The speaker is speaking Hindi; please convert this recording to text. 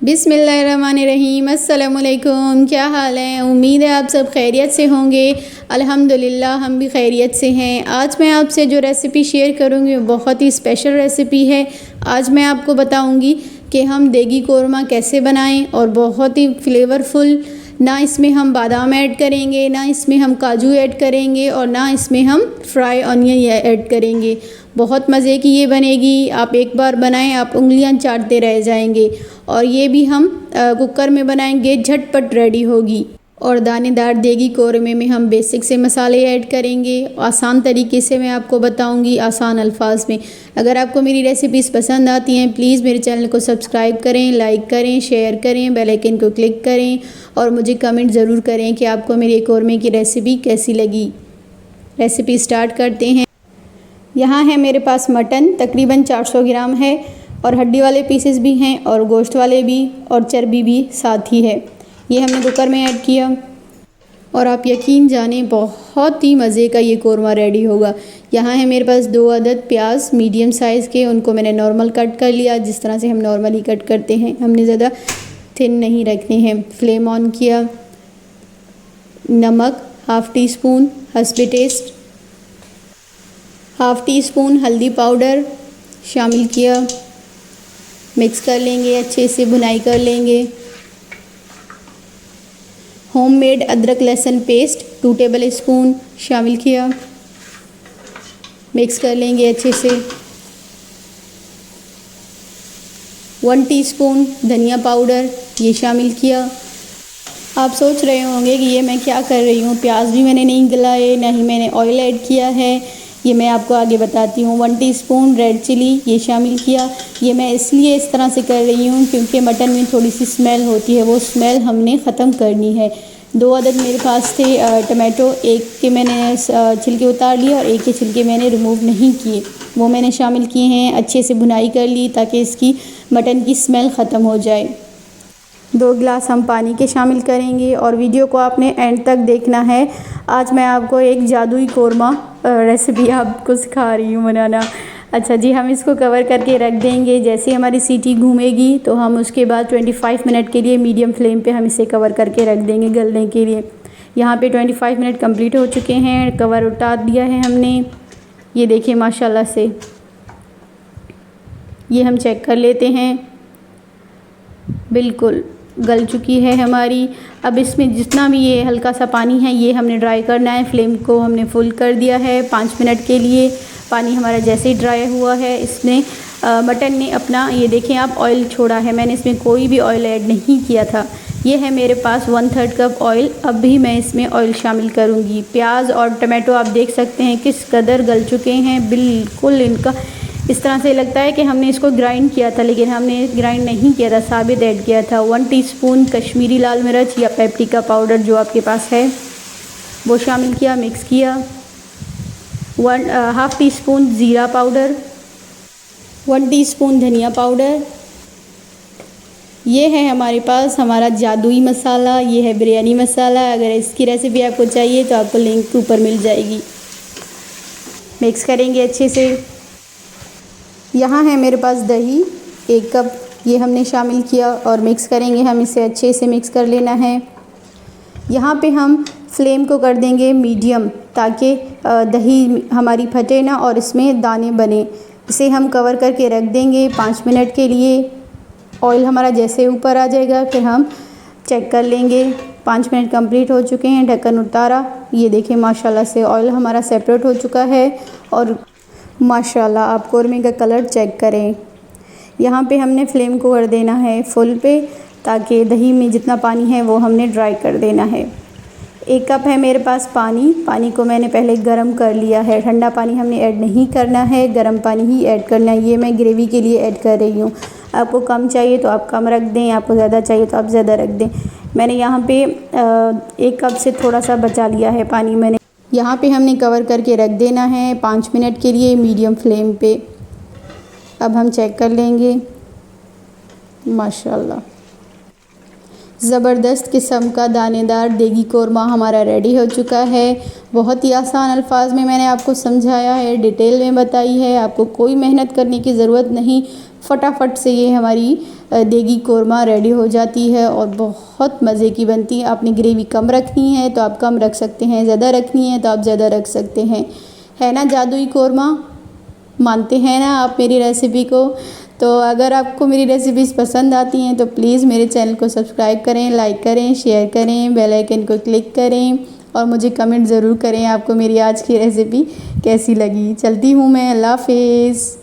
बिस्मिल्लाहिर्रहमानिर्रहीम। अस्सलामुअलैकुम। क्या हाल है? उम्मीद है आप सब खैरियत से होंगे। अल्हम्दुलिल्लाह हम भी खैरियत से हैं। आज मैं आपसे जो रेसिपी शेयर करूँगी वो बहुत ही स्पेशल रेसिपी है। आज मैं आपको बताऊँगी कि हम देगी कोरमा कैसे बनाएं और बहुत ही फ्लेवरफुल। ना इसमें हम बादाम ऐड करेंगे, ना इसमें हम काजू ऐड करेंगे और ना इसमें हम फ्राई ऑनियन ऐड करेंगे। बहुत मज़े की ये बनेगी। आप एक बार बनाएं, आप उंगलियां चाटते रह जाएंगे। और ये भी हम कुकर में बनाएंगे, झटपट रेडी होगी। और दानेदार देगी कोरमे में हम बेसिक से मसाले ऐड करेंगे। आसान तरीके से मैं आपको बताऊंगी, आसान अल्फाज में। अगर आपको मेरी रेसिपीज़ पसंद आती हैं प्लीज़ मेरे चैनल को सब्सक्राइब करें, लाइक करें, शेयर करें, बेल आइकन को क्लिक करें और मुझे कमेंट ज़रूर करें कि आपको मेरी कोरमे की रेसिपी कैसी लगी। रेसिपी स्टार्ट करते हैं। यहाँ है मेरे पास मटन, तकरीबन 400 ग्राम है और हड्डी वाले पीसेस भी हैं और गोश्त वाले भी और चर्बी भी साथ ही है। ये हमने कुकर में ऐड किया और आप यकीन जाने बहुत ही मज़े का ये कोरमा रेडी होगा। यहाँ है मेरे पास 2 अदद प्याज मीडियम साइज़ के, उनको मैंने नॉर्मल कट कर लिया, जिस तरह से हम नॉर्मली कट करते हैं। हमने ज़्यादा थिन नहीं रखने हैं। फ्लेम ऑन किया। नमक हाफ़ टी स्पून हस्बे टेस्ट, हाफ़ टी स्पून हल्दी पाउडर शामिल किया। मिक्स कर लेंगे, अच्छे से भुनाई कर लेंगे। होममेड अदरक लहसुन पेस्ट 2 टेबल स्पून शामिल किया। मिक्स कर लेंगे अच्छे से। 1 टीस्पून धनिया पाउडर ये शामिल किया। आप सोच रहे होंगे कि ये मैं क्या कर रही हूँ, प्याज भी मैंने नहीं गलाए, ना ही मैंने ऑयल ऐड किया है। ये मैं आपको आगे बताती हूँ। 1 टीस्पून रेड चिली ये शामिल किया। ये मैं इसलिए इस तरह से कर रही हूँ क्योंकि मटन में थोड़ी सी स्मेल होती है, वो स्मेल हमने ख़त्म करनी है। 2 अदद मेरे पास थे टमाटो, एक के मैंने छिलके उतार लिए और एक के छिलके मैंने रिमूव नहीं किए, वो मैंने शामिल किए हैं। अच्छे से भुनाई कर ली ताकि इसकी मटन की स्मेल ख़त्म हो जाए। 2 गिलास हम पानी के शामिल करेंगे और वीडियो को आपने एंड तक देखना है। आज मैं आपको एक जादुई कोरमा रेसिपी आपको सिखा रही हूँ बनाना। अच्छा जी, हम इसको कवर करके रख देंगे। जैसे हमारी सीटी घूमेगी तो हम उसके बाद 25 मिनट के लिए मीडियम फ्लेम पे हम इसे कवर करके रख देंगे गलने के लिए। यहाँ पे 25 मिनट कंप्लीट हो चुके हैं। कवर उतार दिया है हमने। ये देखिए माशाल्लाह से ये हम चेक कर लेते हैं, बिल्कुल गल चुकी है हमारी। अब इसमें जितना भी ये हल्का सा पानी है ये हमने ड्राई करना है। फ्लेम को हमने फुल कर दिया है 5 मिनट के लिए। पानी हमारा जैसे ही ड्राई हुआ है इसमें मटन ने अपना, ये देखें आप, ऑयल छोड़ा है। मैंने इसमें कोई भी ऑयल ऐड नहीं किया था। ये है मेरे पास 1/3 कप ऑयल। अब भी मैं इसमें ऑयल शामिल करूँगी। प्याज और टमाटो आप देख सकते हैं किस कदर गल चुके हैं, बिल्कुल इनका इस तरह से लगता है कि हमने इसको ग्राइंड किया था, लेकिन हमने ग्राइंड नहीं किया था, साबित ऐड किया था। 1 टीस्पून कश्मीरी लाल मिर्च या पेपरिका पाउडर जो आपके पास है वो शामिल किया, मिक्स किया। 1/2 टीस्पून ज़ीरा पाउडर, 1 टीस्पून धनिया पाउडर। ये है हमारे पास हमारा जादुई मसाला, ये है बिरयानी मसाला। अगर इसकी रेसिपी आपको चाहिए तो आपको लिंक ऊपर मिल जाएगी। मिक्स करेंगे अच्छे से। यहाँ है मेरे पास दही 1 कप, ये हमने शामिल किया और मिक्स करेंगे। हम इसे अच्छे से मिक्स कर लेना है। यहाँ पे हम फ्लेम को कर देंगे मीडियम ताकि दही हमारी फटे ना और इसमें दाने बने। इसे हम कवर करके रख देंगे 5 मिनट के लिए। ऑयल हमारा जैसे ऊपर आ जाएगा फिर हम चेक कर लेंगे। 5 मिनट कंप्लीट हो चुके हैं। ढक्कन उतारा, ये देखें माशाल्लाह से ऑयल हमारा सेपरेट हो चुका है और माशाल्लाह आप कोरमे का कलर चेक करें। यहाँ पे हमने फ्लेम को कर देना है फुल पे ताकि दही में जितना पानी है वो हमने ड्राई कर देना है। 1 कप है मेरे पास पानी। पानी को मैंने पहले गरम कर लिया है। ठंडा पानी हमने ऐड नहीं करना है, गरम पानी ही ऐड करना है। ये मैं ग्रेवी के लिए ऐड कर रही हूँ। आपको कम चाहिए तो आप कम रख दें, आपको ज़्यादा चाहिए तो आप ज़्यादा रख दें। मैंने यहाँ पे 1 कप से थोड़ा सा बचा लिया है पानी मैंने। यहाँ पे हमने कवर करके रख देना है 5 मिनट के लिए मीडियम फ्लेम पे। अब हम चेक कर लेंगे। माशाल्लाह ज़बरदस्त किस्म का दानेदार देगी कोरमा हमारा रेडी हो चुका है। बहुत ही आसान अल्फाज में मैंने आपको समझाया है, डिटेल में बताई है। आपको कोई मेहनत करने की ज़रूरत नहीं, फटाफट से ये हमारी देगी कोरमा रेडी हो जाती है और बहुत मज़े की बनती है। आपने ग्रेवी कम रखनी है तो आप कम रख सकते हैं, ज़्यादा रखनी है तो आप ज़्यादा रख सकते हैं। है ना जादुई कोरमा, मानते हैं ना आप मेरी रेसिपी को। तो अगर आपको मेरी रेसिपीज़ पसंद आती हैं तो प्लीज़ मेरे चैनल को सब्सक्राइब करें, लाइक करें, शेयर करें, बेल आइकन को क्लिक करें और मुझे कमेंट ज़रूर करें आपको मेरी आज की रेसिपी कैसी लगी। चलती हूँ मैं, अल्लाह हाफिज़।